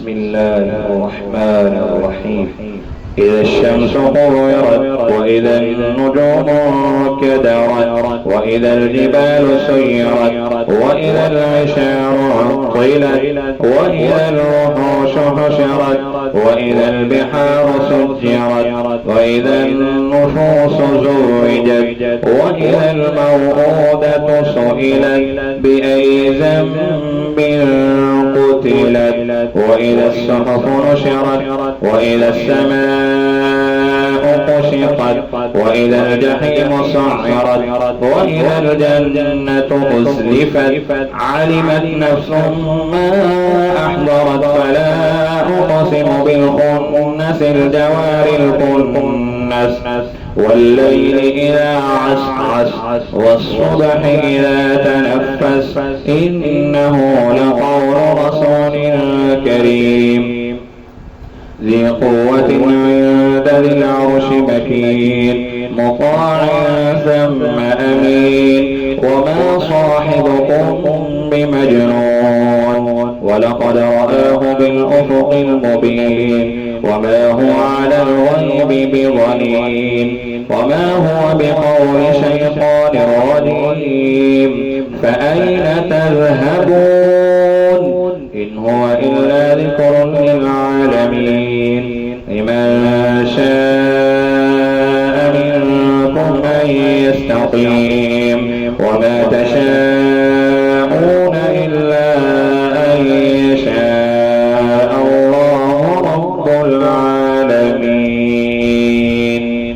بسم الله الرحمن الرحيم. إذا الشمس كورت وإذا النجوم كدرت وإذا الجبال سيرت وإذا العشار عطلت وإذا الوحوش حشرت وإذا البحار سجرت وإذا النفوس زوجت وإذا الموءودة سئلت بأي ذنب قتلت وإذا الصحف نشرت وإذا السماء كشطت وإذا الجحيم سعرت وإذا الجنة أزلفت علمت نفس ما أحضرت فلا أقسم بالخنس الجوار الكنس والليل إذا عسعس والصبح إذا تنفس إنه لقول رسول كريم ذي قوة عند ذي العرش مكين مطاع ثم أمين وما صاحبكم بمجنون ولقد رآه بالأفق المبين وما هو على الغيب بضنين وما هو بقول شيطان رجيم فأين تذهبون إن هو إلا ذكر للعالمين لمن شاء منكم أن يستقيم وما تشاءون